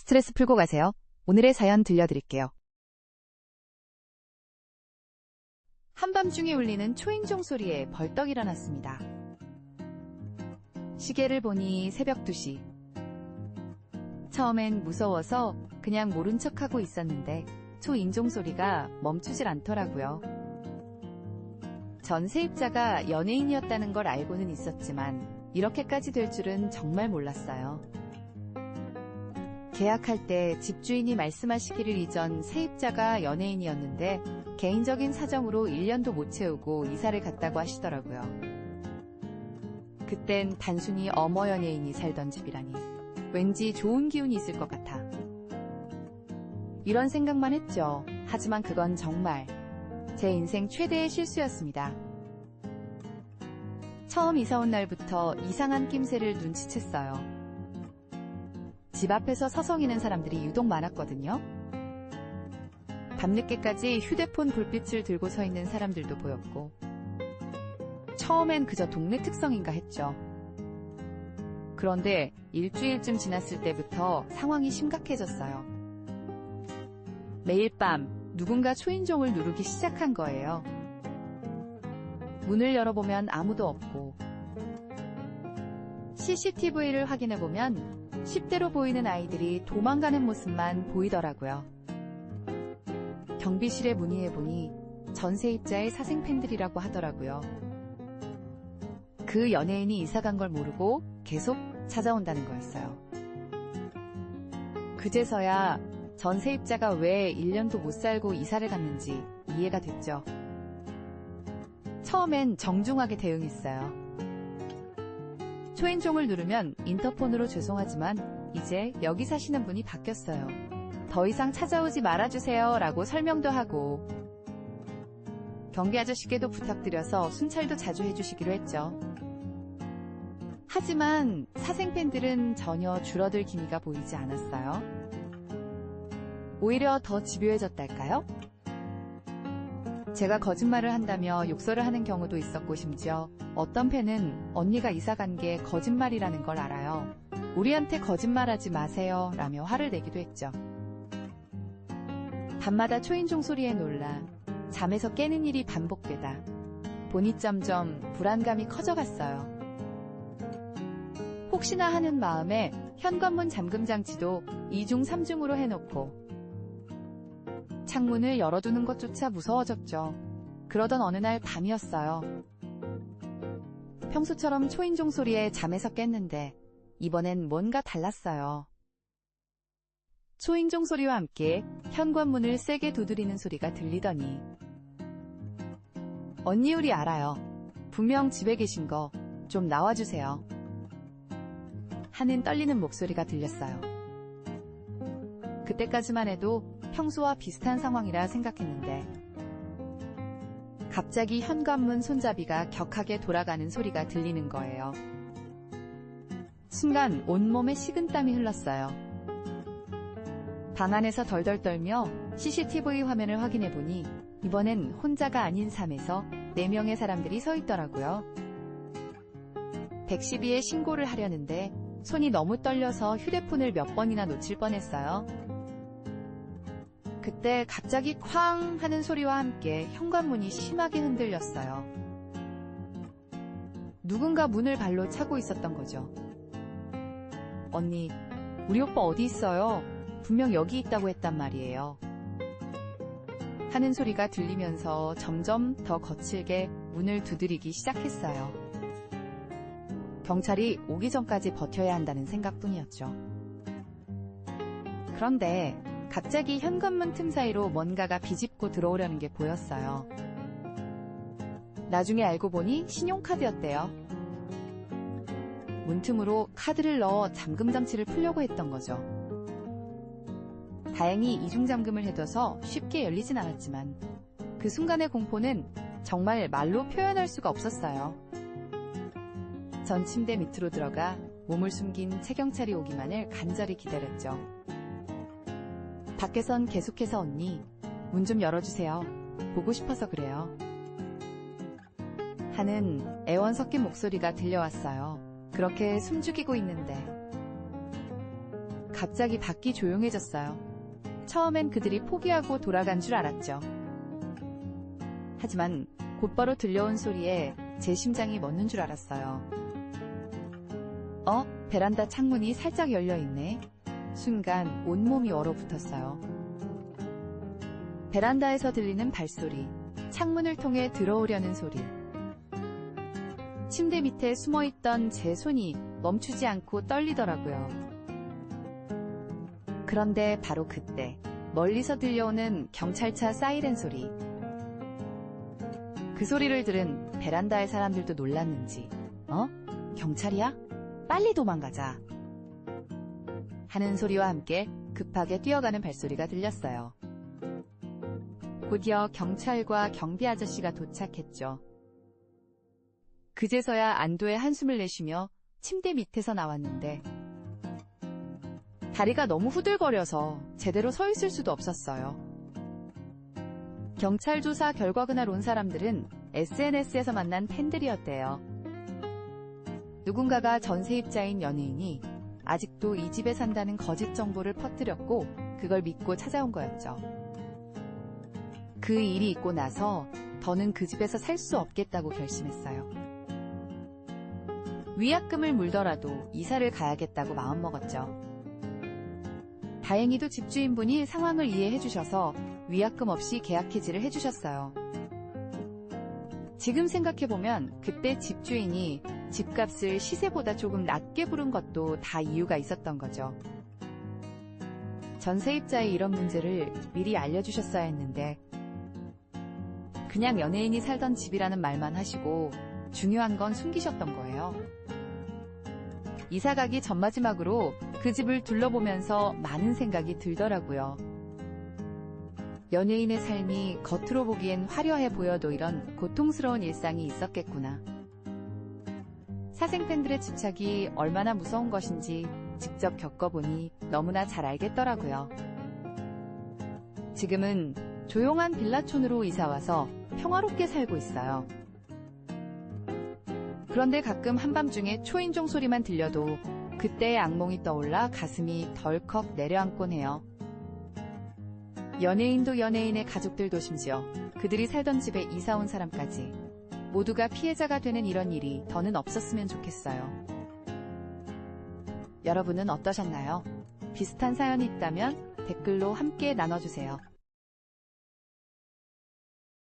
스트레스 풀고 가세요. 오늘의 사연 들려드릴게요. 한밤중에 울리는 초인종 소리에 벌떡 일어났습니다. 시계를 보니 새벽 2시. 처음엔 무서워서 그냥 모른 척하고 있었는데 초인종 소리가 멈추질 않더라고요. 전 세입자가 연예인이었다는 걸 알고는 있었지만 이렇게까지 될 줄은 정말 몰랐어요. 계약할 때 집주인이 말씀하시기를 이전 세입자가 연예인이었는데 개인적인 사정으로 1년도 못 채우고 이사를 갔다고 하시더라고요. 그땐 단순히 어머 연예인이 살던 집이라니 왠지 좋은 기운이 있을 것 같아. 이런 생각만 했죠. 하지만 그건 정말 제 인생 최대의 실수였습니다. 처음 이사 온 날부터 이상한 낌새를 눈치챘어요. 집 앞에서 서성이는 사람들이 유독 많았거든요. 밤늦게까지 휴대폰 불빛을 들고 서 있는 사람들도 보였고, 처음엔 그저 동네 특성인가 했죠. 그런데 일주일쯤 지났을 때부터 상황이 심각해졌어요. 매일 밤 누군가 초인종을 누르기 시작한 거예요. 문을 열어보면 아무도 없고, CCTV를 확인해보면 10대로 보이는 아이들이 도망가는 모습만 보이더라고요. 경비실에 문의해보니 전세입자의 사생팬들이라고 하더라고요. 그 연예인이 이사간 걸 모르고 계속 찾아온다는 거였어요. 그제서야 전세입자가 왜 1년도 못 살고 이사를 갔는지 이해가 됐죠. 처음엔 정중하게 대응했어요. 초인종을 누르면 인터폰으로 죄송하지만 이제 여기 사시는 분이 바뀌었어요. 더 이상 찾아오지 말아주세요 라고 설명도 하고, 경비 아저씨께도 부탁드려서 순찰도 자주 해주시기로 했죠. 하지만 사생팬들은 전혀 줄어들 기미가 보이지 않았어요. 오히려 더 집요해졌달까요? 제가 거짓말을 한다며 욕설을 하는 경우도 있었고, 심지어 어떤 팬은 언니가 이사간 게 거짓말이라는 걸 알아요. 우리한테 거짓말하지 마세요 라며 화를 내기도 했죠. 밤마다 초인종 소리에 놀라 잠에서 깨는 일이 반복되다 보니 점점 불안감이 커져갔어요. 혹시나 하는 마음에 현관문 잠금 장치도 2중 3중으로 해놓고 창문을 열어두는 것조차 무서워졌죠. 그러던 어느 날 밤이었어요. 평소처럼 초인종 소리에 잠에서 깼는데 이번엔 뭔가 달랐어요. 초인종 소리와 함께 현관문을 세게 두드리는 소리가 들리더니, 언니 우리 알아요. 분명 집에 계신 거 좀 나와주세요. 하는 떨리는 목소리가 들렸어요. 그때까지만 해도 평소와 비슷한 상황이라 생각했는데 갑자기 현관문 손잡이가 격하게 돌아가는 소리가 들리는 거예요. 순간 온몸에 식은땀이 흘렀어요. 방 안에서 덜덜 떨며 CCTV 화면을 확인해보니 이번엔 혼자가 아닌 삶에서 4명의 사람들이 서 있더라고요. 112에 신고를 하려는데 손이 너무 떨려서 휴대폰을 몇 번이나 놓칠 뻔했어요. 그때 갑자기 쾅 하는 소리와 함께 현관문이 심하게 흔들렸어요. 누군가 문을 발로 차고 있었던 거죠. 언니, 우리 오빠 어디 있어요? 분명 여기 있다고 했단 말이에요. 하는 소리가 들리면서 점점 더 거칠게 문을 두드리기 시작했어요. 경찰이 오기 전까지 버텨야 한다는 생각뿐이었죠. 그런데 갑자기 현관문 틈 사이로 뭔가가 비집고 들어오려는 게 보였어요. 나중에 알고 보니 신용카드였대요. 문틈으로 카드를 넣어 잠금 장치를 풀려고 했던 거죠. 다행히 이중 잠금을 해둬서 쉽게 열리진 않았지만 그 순간의 공포는 정말 말로 표현할 수가 없었어요. 전 침대 밑으로 들어가 몸을 숨긴 최경찰이 오기만을 간절히 기다렸죠. 밖에선 계속해서 언니, 문 좀 열어주세요. 보고 싶어서 그래요. 하는 애원 섞인 목소리가 들려왔어요. 그렇게 숨죽이고 있는데 갑자기 밖이 조용해졌어요. 처음엔 그들이 포기하고 돌아간 줄 알았죠. 하지만 곧바로 들려온 소리에 제 심장이 멎는 줄 알았어요. 베란다 창문이 살짝 열려있네. 순간 온몸이 얼어붙었어요. 베란다에서 들리는 발소리, 창문을 통해 들어오려는 소리. 침대 밑에 숨어있던 제 손이 멈추지 않고 떨리더라고요. 그런데 바로 그때 멀리서 들려오는 경찰차 사이렌 소리. 그 소리를 들은 베란다의 사람들도 놀랐는지 경찰이야? 빨리 도망가자. 하는 소리와 함께 급하게 뛰어가는 발소리가 들렸어요. 곧이어 경찰과 경비 아저씨가 도착했죠. 그제서야 안도의 한숨을 내쉬며 침대 밑에서 나왔는데 다리가 너무 후들거려서 제대로 서 있을 수도 없었어요. 경찰 조사 결과 그날 온 사람들은 SNS에서 만난 팬들이었대요. 누군가가 전세입자인 연예인이 아직도 이 집에 산다는 거짓 정보를 퍼뜨렸고 그걸 믿고 찾아온 거였죠. 그 일이 있고 나서 더는 그 집에서 살 수 없겠다고 결심했어요. 위약금을 물더라도 이사를 가야겠다고 마음먹었죠. 다행히도 집주인분이 상황을 이해해 주셔서 위약금 없이 계약 해지를 해주셨어요. 지금 생각해보면 그때 집주인이 집값을 시세보다 조금 낮게 부른 것도 다 이유가 있었던 거죠. 전세입자의 이런 문제를 미리 알려주셨어야 했는데 그냥 연예인이 살던 집이라는 말만 하시고 중요한 건 숨기셨던 거예요. 이사 가기 전마지막으로 그 집을 둘러보면서 많은 생각이 들더라고요. 연예인의 삶이 겉으로 보기엔 화려해 보여도 이런 고통스러운 일상이 있었겠구나. 사생팬들의 집착이 얼마나 무서운 것인지 직접 겪어보니 너무나 잘 알겠더라고요. 지금은 조용한 빌라촌으로 이사와서 평화롭게 살고 있어요. 그런데 가끔 한밤중에 초인종 소리만 들려도 그때의 악몽이 떠올라 가슴이 덜컥 내려앉곤 해요. 연예인도 연예인의 가족들도 심지어 그들이 살던 집에 이사 온 사람까지 모두가 피해자가 되는 이런 일이 더는 없었으면 좋겠어요. 여러분은 어떠셨나요? 비슷한 사연이 있다면 댓글로 함께 나눠주세요.